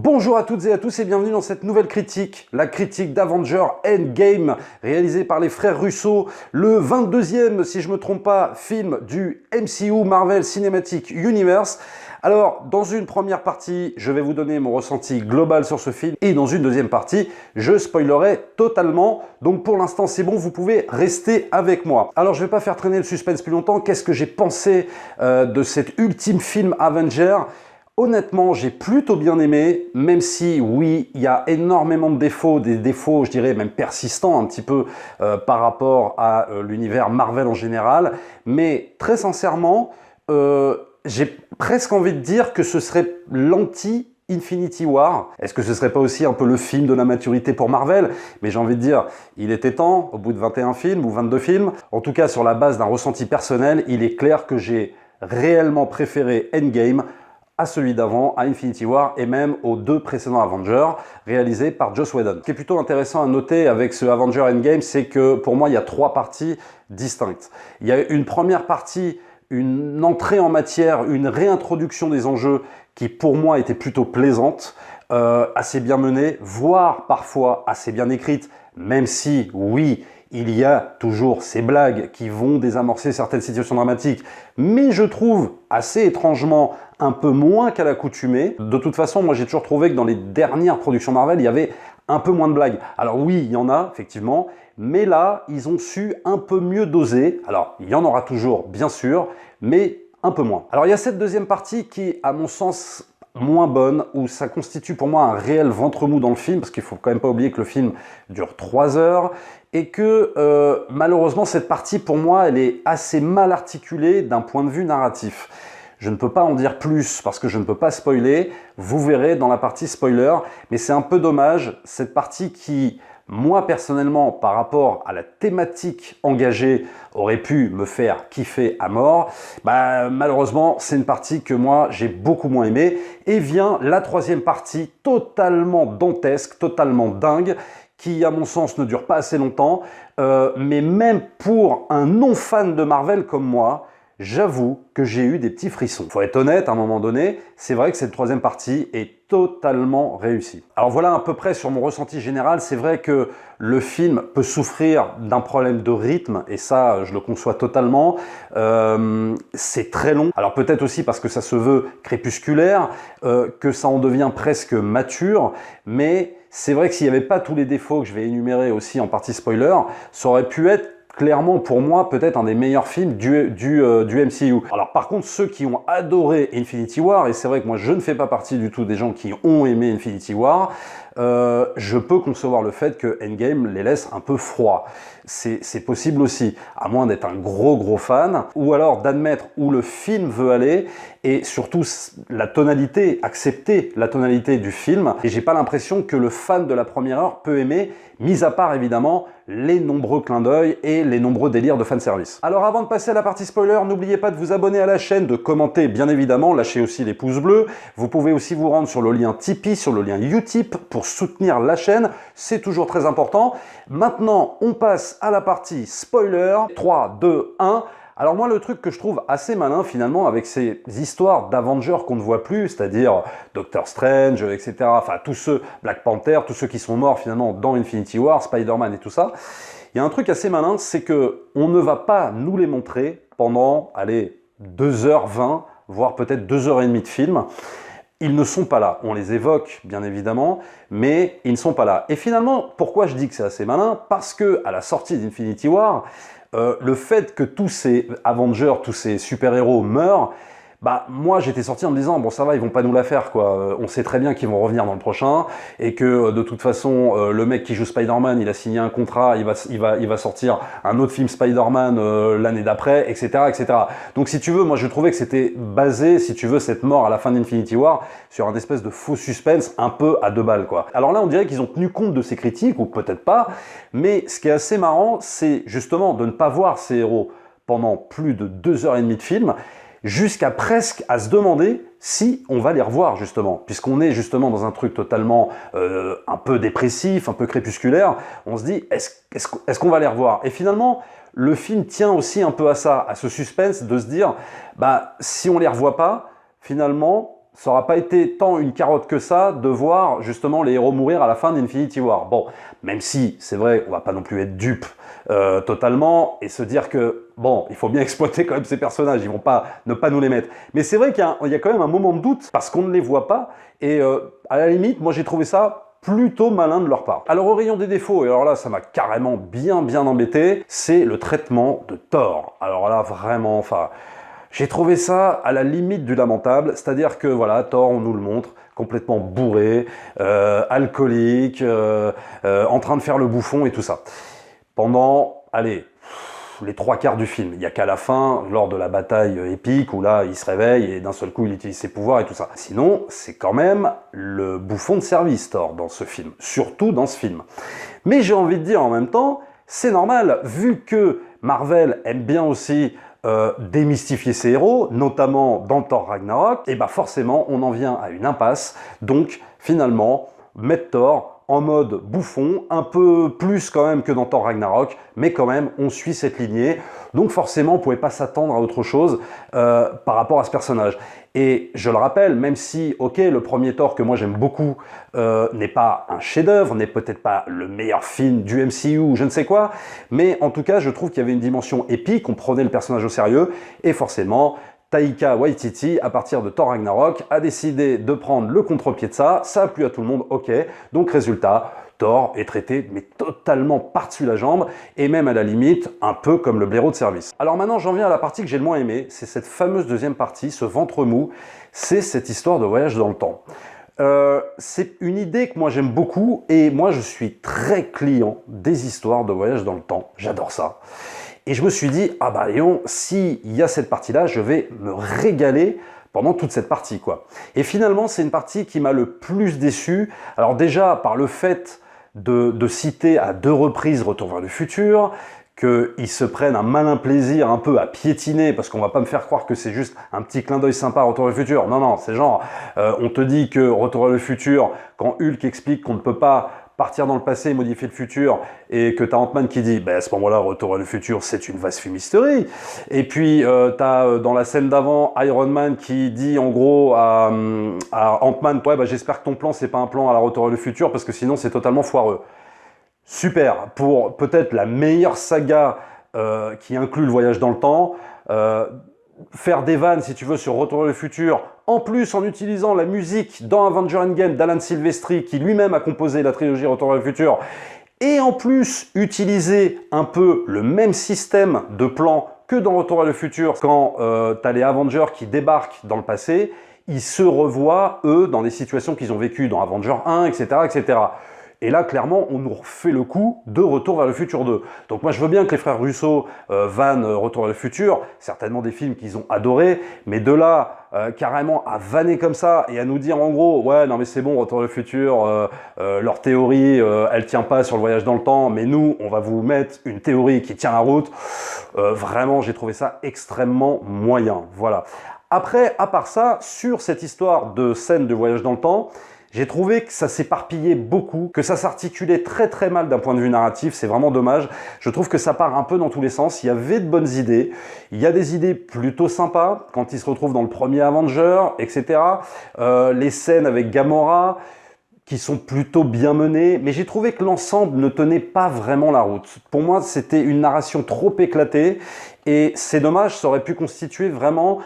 Bonjour à toutes et à tous et bienvenue dans cette nouvelle critique, la critique d'Avengers Endgame, réalisée par les frères Russo, le 22e, si je ne me trompe pas, film du MCU Marvel Cinematic Universe. Alors, dans une première partie, je vais vous donner mon ressenti global sur ce film, et dans une deuxième partie, je spoilerai totalement. Donc pour l'instant, c'est bon, vous pouvez rester avec moi. Alors, je ne vais pas faire traîner le suspense plus longtemps. Qu'est-ce que j'ai pensé de cet ultime film Avengers ? Honnêtement, j'ai plutôt bien aimé, même si, oui, il y a énormément de défauts, des défauts, je dirais, même persistants un petit peu par rapport à l'univers Marvel en général. Mais très sincèrement, j'ai presque envie de dire que ce serait l'anti-Infinity War. Est-ce que ce serait pas aussi un peu le film de la maturité pour Marvel? Mais j'ai envie de dire, il était temps, au bout de 21 films ou 22 films. En tout cas, sur la base d'un ressenti personnel, il est clair que j'ai réellement préféré Endgame à celui d'avant, à Infinity War, et même aux deux précédents Avengers, réalisés par Joss Whedon. Ce qui est plutôt intéressant à noter avec ce Avengers Endgame, c'est que pour moi, il y a trois parties distinctes. Il y a une première partie, une entrée en matière, une réintroduction des enjeux qui, pour moi, était plutôt plaisante, assez bien menée, voire parfois assez bien écrite, même si, oui, il y a toujours ces blagues qui vont désamorcer certaines situations dramatiques, mais je trouve assez étrangement un peu moins qu'à l'accoutumée. De toute façon, moi j'ai toujours trouvé que dans les dernières productions Marvel, il y avait un peu moins de blagues. Alors oui, il y en a, effectivement, mais là, ils ont su un peu mieux doser. Alors, il y en aura toujours, bien sûr, mais un peu moins. Alors, il y a cette deuxième partie qui, à mon sens, moins bonne, où ça constitue pour moi un réel ventre mou dans le film, parce qu'il faut quand même pas oublier que le film dure 3 heures, et que malheureusement cette partie pour moi elle est assez mal articulée d'un point de vue narratif. Je ne peux pas en dire plus parce que je ne peux pas spoiler, vous verrez dans la partie spoiler, mais c'est un peu dommage, cette partie qui, moi personnellement, par rapport à la thématique engagée, aurait pu me faire kiffer à mort, malheureusement c'est une partie que moi j'ai beaucoup moins aimée, et vient la troisième partie totalement dantesque, totalement dingue, qui à mon sens ne dure pas assez longtemps, mais même pour un non-fan de Marvel comme moi, j'avoue que j'ai eu des petits frissons. Faut être honnête, à un moment donné, c'est vrai que cette troisième partie est totalement réussie. Alors voilà à peu près sur mon ressenti général, c'est vrai que le film peut souffrir d'un problème de rythme, et ça, je le conçois totalement. C'est très long, alors peut-être aussi parce que ça se veut crépusculaire, que ça en devient presque mature, mais c'est vrai que s'il n'y avait pas tous les défauts que je vais énumérer aussi en partie spoiler, ça aurait pu être clairement pour moi peut-être un des meilleurs films du MCU. Alors par contre, ceux qui ont adoré Infinity War, et c'est vrai que moi je ne fais pas partie du tout des gens qui ont aimé Infinity War, je peux concevoir le fait que Endgame les laisse un peu froids. C'est possible aussi, à moins d'être un gros fan, ou alors d'admettre où le film veut aller, et surtout la tonalité, accepter la tonalité du film. Et j'ai pas l'impression que le fan de la première heure peut aimer, mis à part évidemment les nombreux clins d'œil et les nombreux délires de fanservice. Alors avant de passer à la partie spoiler, n'oubliez pas de vous abonner à la chaîne, de commenter bien évidemment, lâchez aussi les pouces bleus. Vous pouvez aussi vous rendre sur le lien Tipeee, sur le lien Utip pour soutenir la chaîne, c'est toujours très important. Maintenant, on passe à la partie spoiler. 3, 2, 1... Alors moi, le truc que je trouve assez malin finalement avec ces histoires d'Avengers qu'on ne voit plus, c'est-à-dire Doctor Strange, etc., enfin tous ceux, Black Panther, tous ceux qui sont morts finalement dans Infinity War, Spider-Man et tout ça, il y a un truc assez malin, c'est que on ne va pas nous les montrer pendant, allez, 2h20, voire peut-être 2h30 de film. Ils ne sont pas là. On les évoque, bien évidemment, mais ils ne sont pas là. Et finalement, pourquoi je dis que c'est assez malin? Parce que à la sortie d'Infinity War, le fait que tous ces Avengers, tous ces super-héros meurent, moi j'étais sorti en me disant bon ça va, ils vont pas nous la faire quoi, on sait très bien qu'ils vont revenir dans le prochain et que de toute façon le mec qui joue Spider-Man il a signé un contrat, il va sortir un autre film Spider-Man l'année d'après, etc., etc. Donc si tu veux, moi je trouvais que c'était basé, si tu veux, cette mort à la fin d'Infinity War sur un espèce de faux suspense un peu à deux balles quoi. Alors là on dirait qu'ils ont tenu compte de ces critiques, ou peut-être pas, mais ce qui est assez marrant c'est justement de ne pas voir ces héros pendant plus de 2h30 de film, jusqu'à presque à se demander si on va les revoir justement, puisqu'on est justement dans un truc totalement un peu dépressif, un peu crépusculaire, on se dit est-ce qu'on va les revoir? Et finalement, le film tient aussi un peu à ça, à ce suspense de se dire si on les revoit pas, finalement, ça n'aura pas été tant une carotte que ça de voir justement les héros mourir à la fin d'Infinity War. Bon, même si c'est vrai, on va pas non plus être dupe totalement et se dire que bon, il faut bien exploiter quand même ces personnages, ils vont pas ne pas nous les mettre. Mais c'est vrai qu'il y a quand même un moment de doute parce qu'on ne les voit pas et à la limite, moi j'ai trouvé ça plutôt malin de leur part. Alors au rayon des défauts, et alors là ça m'a carrément bien embêté, c'est le traitement de Thor. Alors là vraiment, enfin... J'ai trouvé ça à la limite du lamentable, c'est-à-dire que voilà, Thor, on nous le montre, complètement bourré, alcoolique, en train de faire le bouffon et tout ça. Pendant, allez, les 3/4 du film. Il n'y a qu'à la fin, lors de la bataille épique, où là, il se réveille et d'un seul coup, il utilise ses pouvoirs et tout ça. Sinon, c'est quand même le bouffon de service, Thor, dans ce film. Surtout dans ce film. Mais j'ai envie de dire en même temps, c'est normal, vu que Marvel aime bien aussi démystifier ses héros, notamment dans Thor Ragnarok, et bah forcément on en vient à une impasse, donc finalement mettre Thor en mode bouffon, un peu plus quand même que dans Thor Ragnarok, mais quand même on suit cette lignée, donc forcément on ne pouvait pas s'attendre à autre chose par rapport à ce personnage. Et je le rappelle, même si, ok, le premier Thor que moi j'aime beaucoup n'est pas un chef-d'œuvre, n'est peut-être pas le meilleur film du MCU ou je ne sais quoi, mais en tout cas je trouve qu'il y avait une dimension épique, on prenait le personnage au sérieux, et forcément Taika Waititi, à partir de Thor Ragnarok, a décidé de prendre le contre-pied de ça, ça a plu à tout le monde, ok, donc résultat, Thor est traité mais totalement par-dessus la jambe et même à la limite un peu comme le blaireau de service. Alors maintenant j'en viens à la partie que j'ai le moins aimée, c'est cette fameuse deuxième partie, ce ventre mou, c'est cette histoire de voyage dans le temps. C'est une idée que moi j'aime beaucoup et moi je suis très client des histoires de voyage dans le temps, j'adore ça. Et je me suis dit, ah bah Léon, s'il y a cette partie-là, je vais me régaler pendant toute cette partie, quoi. Et finalement, c'est une partie qui m'a le plus déçu. Alors déjà, par le fait de citer à 2 reprises Retour vers le futur, qu'ils se prennent un malin plaisir un peu à piétiner, parce qu'on va pas me faire croire que c'est juste un petit clin d'œil sympa à Retour vers le futur. Non, non, c'est genre, on te dit que Retour vers le futur, quand Hulk explique qu'on ne peut pas partir dans le passé et modifier le futur, et que t'as Ant-Man qui dit, à ce moment-là, Retour vers le futur, c'est une vaste fumisterie. Et puis, t'as dans la scène d'avant, Iron Man qui dit en gros à Ant-Man, ouais, j'espère que ton plan, c'est pas un plan à la Retour vers le futur, parce que sinon, c'est totalement foireux. Super, pour peut-être la meilleure saga qui inclut le voyage dans le temps, faire des vannes, si tu veux, sur Retour vers le futur, en plus en utilisant la musique dans Avengers Endgame d'Alan Silvestri, qui lui-même a composé la trilogie Retour vers le futur, et en plus utiliser un peu le même système de plan que dans Retour vers le futur, quand tu as les Avengers qui débarquent dans le passé, ils se revoient, eux, dans des situations qu'ils ont vécues dans Avengers 1, etc., etc. Et là, clairement, on nous refait le coup de Retour vers le futur 2. Donc moi, je veux bien que les frères Russo vannent Retour vers le futur, certainement des films qu'ils ont adorés, mais de là, carrément, à vanner comme ça et à nous dire en gros, ouais, non mais c'est bon, Retour vers le futur, leur théorie, elle tient pas sur le voyage dans le temps, mais nous, on va vous mettre une théorie qui tient la route. Vraiment, j'ai trouvé ça extrêmement moyen. Voilà. Après, à part ça, sur cette histoire de scène de voyage dans le temps, j'ai trouvé que ça s'éparpillait beaucoup, que ça s'articulait très mal d'un point de vue narratif, c'est vraiment dommage. Je trouve que ça part un peu dans tous les sens, il y avait de bonnes idées, il y a des idées plutôt sympas, quand ils se retrouvent dans le premier Avenger, etc. Les scènes avec Gamora, qui sont plutôt bien menées, mais j'ai trouvé que l'ensemble ne tenait pas vraiment la route. Pour moi, c'était une narration trop éclatée, et c'est dommage, ça aurait pu constituer vraiment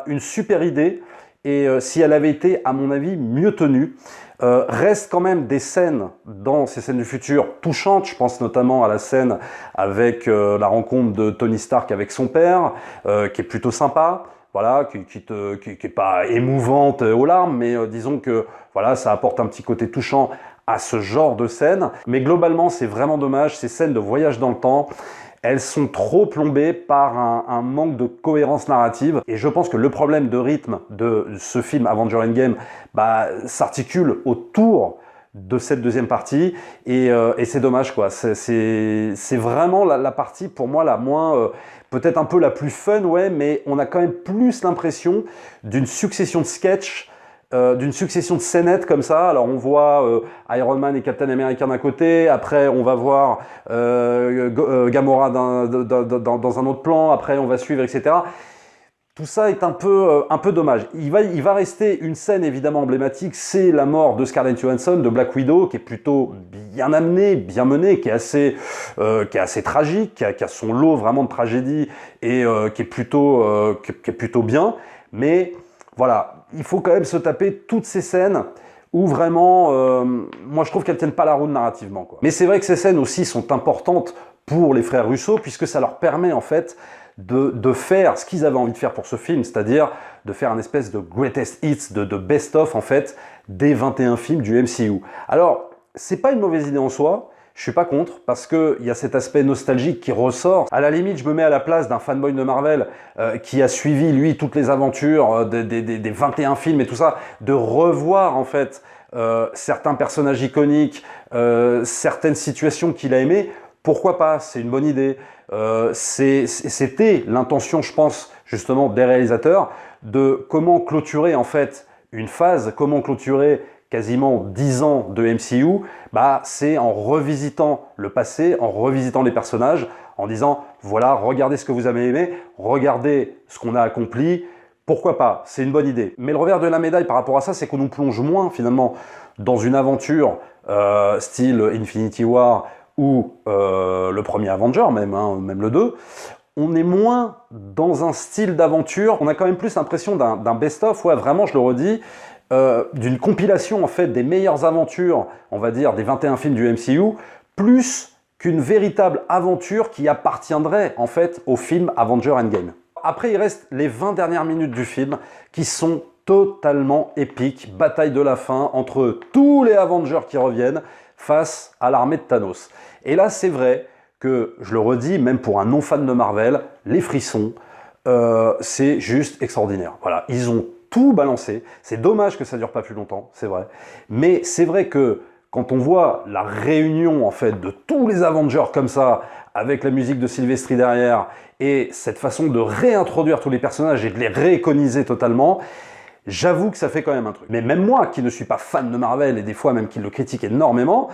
une super idée, et si elle avait été, à mon avis, mieux tenue. Reste quand même des scènes dans ces scènes du futur touchantes, je pense notamment à la scène avec la rencontre de Tony Stark avec son père, qui est plutôt sympa, voilà, qui est pas émouvante aux larmes, mais disons que voilà, ça apporte un petit côté touchant à ce genre de scène. Mais globalement, c'est vraiment dommage, ces scènes de voyage dans le temps, elles sont trop plombées par un manque de cohérence narrative. Et je pense que le problème de rythme de ce film Avengers Endgame s'articule autour de cette deuxième partie. Et c'est dommage, quoi. C'est vraiment la partie, pour moi, la moins... peut-être un peu la plus fun, ouais, mais on a quand même plus l'impression d'une succession de sketchs, d'une succession de scénettes comme ça. Alors on voit Iron Man et Captain America d'un côté, après on va voir Gamora dans un autre plan, après on va suivre, etc. tout ça est un peu dommage. Il va rester une scène évidemment emblématique, c'est la mort de Scarlett Johansson, de Black Widow, qui est plutôt bien amenée, bien menée, qui est assez tragique, qui a son lot vraiment de tragédie et qui est plutôt bien. Mais voilà, il faut quand même se taper toutes ces scènes où vraiment, moi je trouve qu'elles tiennent pas la route narrativement, quoi. Mais c'est vrai que ces scènes aussi sont importantes pour les frères Russo, puisque ça leur permet en fait de faire ce qu'ils avaient envie de faire pour ce film, c'est-à-dire de faire un espèce de greatest hits, de best-of en fait, des 21 films du MCU. Alors, c'est pas une mauvaise idée en soi, je suis pas contre, parce qu'il y a cet aspect nostalgique qui ressort. À la limite, je me mets à la place d'un fanboy de Marvel qui a suivi, lui, toutes les aventures des 21 films et tout ça, de revoir en fait certains personnages iconiques, certaines situations qu'il a aimées. Pourquoi pas? C'est une bonne idée. C'était l'intention, je pense, justement, des réalisateurs, de comment clôturer en fait une phase, comment clôturer quasiment 10 ans de MCU, c'est en revisitant le passé, en revisitant les personnages, en disant voilà, regardez ce que vous avez aimé, regardez ce qu'on a accompli, pourquoi pas, c'est une bonne idée. Mais le revers de la médaille par rapport à ça, c'est qu'on nous plonge moins finalement dans une aventure style Infinity War ou le premier Avenger, même le 2, on est moins dans un style d'aventure, on a quand même plus l'impression d'un best-of, ouais, vraiment, je le redis, d'une compilation en fait des meilleures aventures, on va dire, des 21 films du MCU, plus qu'une véritable aventure qui appartiendrait en fait au film Avenger Endgame. Après, il reste les 20 dernières minutes du film qui sont totalement épiques, bataille de la fin entre tous les Avengers qui reviennent face à l'armée de Thanos. Et là, c'est vrai que, je le redis, même pour un non-fan de Marvel, les frissons, c'est juste extraordinaire. Voilà, ils ont tout balancé. C'est dommage que ça dure pas plus longtemps, c'est vrai. Mais c'est vrai que quand on voit la réunion en fait de tous les Avengers comme ça, avec la musique de Sylvester derrière, et cette façon de réintroduire tous les personnages et de les réiconiser totalement, j'avoue que ça fait quand même un truc. Mais même moi, qui ne suis pas fan de Marvel, et des fois même qui le critique énormément,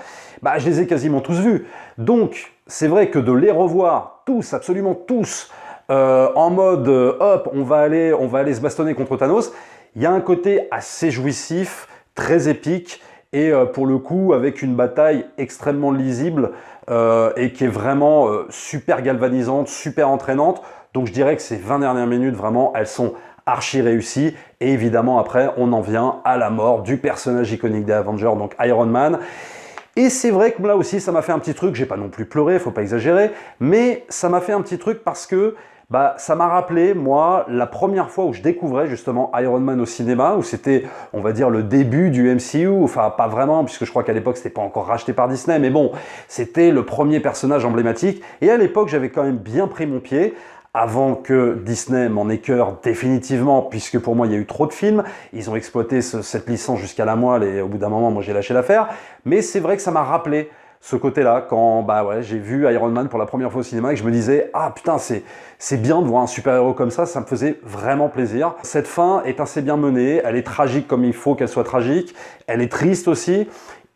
je les ai quasiment tous vus. Donc, c'est vrai que de les revoir tous, absolument tous, en mode hop, on va aller se bastonner contre Thanos, il y a un côté assez jouissif, très épique, et pour le coup, avec une bataille extrêmement lisible, et qui est vraiment super galvanisante, super entraînante. Donc je dirais que ces 20 dernières minutes, vraiment, elles sont archi réussies. Et évidemment, après, on en vient à la mort du personnage iconique des Avengers, donc Iron Man. Et c'est vrai que là aussi, ça m'a fait un petit truc, j'ai pas non plus pleuré, faut pas exagérer, mais ça m'a fait un petit truc parce que ça m'a rappelé, moi, la première fois où je découvrais justement Iron Man au cinéma, où c'était, on va dire, le début du MCU, enfin pas vraiment, puisque je crois qu'à l'époque, c'était pas encore racheté par Disney, mais bon, c'était le premier personnage emblématique, et à l'époque, j'avais quand même bien pris mon pied, avant que Disney m'en écœure définitivement, puisque pour moi, il y a eu trop de films. Ils ont exploité cette licence jusqu'à la moelle et au bout d'un moment, moi, j'ai lâché l'affaire. Mais c'est vrai que ça m'a rappelé ce côté-là quand j'ai vu Iron Man pour la première fois au cinéma et que je me disais « Ah putain, c'est bien de voir un super-héros comme ça me faisait vraiment plaisir. » Cette fin est assez bien menée, elle est tragique comme il faut qu'elle soit tragique, elle est triste aussi,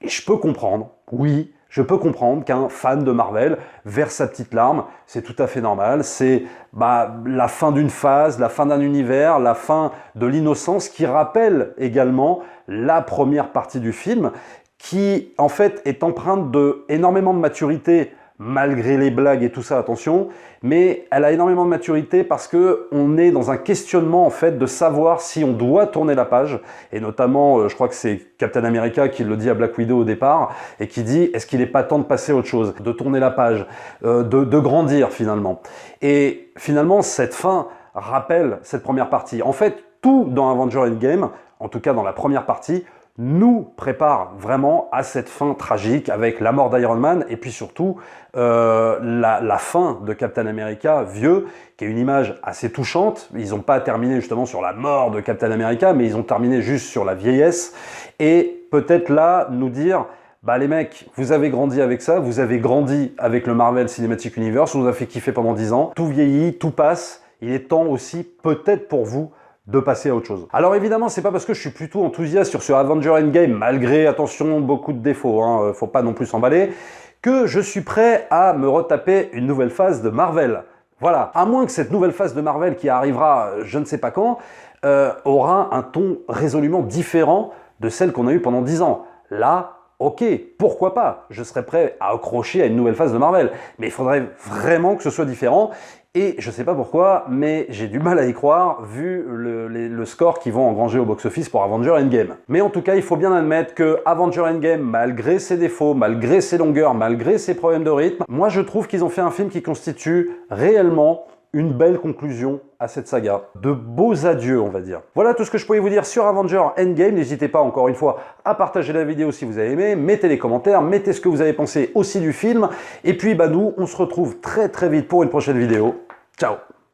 et je peux comprendre, oui, je peux comprendre qu'un fan de Marvel verse sa petite larme, c'est tout à fait normal, c'est la fin d'une phase, la fin d'un univers, la fin de l'innocence qui rappelle également la première partie du film qui en fait est empreinte de énormément de maturité malgré les blagues et tout ça, attention, mais elle a énormément de maturité parce que on est dans un questionnement en fait de savoir si on doit tourner la page, et notamment, je crois que c'est Captain America qui le dit à Black Widow au départ, et qui dit est-ce qu'il n'est pas temps de passer à autre chose, de tourner la page, de grandir finalement. Et finalement, cette fin rappelle cette première partie. En fait, tout dans Avenger Endgame, en tout cas dans la première partie, nous prépare vraiment à cette fin tragique avec la mort d'Iron Man et puis surtout la fin de Captain America vieux, qui est une image assez touchante. Ils n'ont pas terminé justement sur la mort de Captain America, mais ils ont terminé juste sur la vieillesse et peut-être là nous dire les mecs, vous avez grandi avec ça, vous avez grandi avec le Marvel Cinematic Universe, on nous a fait kiffer pendant 10 ans, tout vieillit, tout passe, il est temps aussi peut-être pour vous de passer à autre chose. Alors évidemment, c'est pas parce que je suis plutôt enthousiaste sur ce Avenger Endgame, malgré, attention, beaucoup de défauts, faut pas non plus s'emballer, que je suis prêt à me retaper une nouvelle phase de Marvel. Voilà, à moins que cette nouvelle phase de Marvel qui arrivera je ne sais pas quand, aura un ton résolument différent de celle qu'on a eue pendant 10 ans. Là, ok, pourquoi pas? Je serais prêt à accrocher à une nouvelle phase de Marvel. Mais il faudrait vraiment que ce soit différent. Et je sais pas pourquoi, mais j'ai du mal à y croire vu le score qu'ils vont engranger au box-office pour Avengers Endgame. Mais en tout cas, il faut bien admettre que Avengers Endgame, malgré ses défauts, malgré ses longueurs, malgré ses problèmes de rythme, moi je trouve qu'ils ont fait un film qui constitue réellement une belle conclusion à cette saga. De beaux adieux, on va dire. Voilà tout ce que je pouvais vous dire sur Avengers Endgame. N'hésitez pas, encore une fois, à partager la vidéo si vous avez aimé. Mettez les commentaires, mettez ce que vous avez pensé aussi du film. Et puis, nous, on se retrouve très très vite pour une prochaine vidéo. Ciao!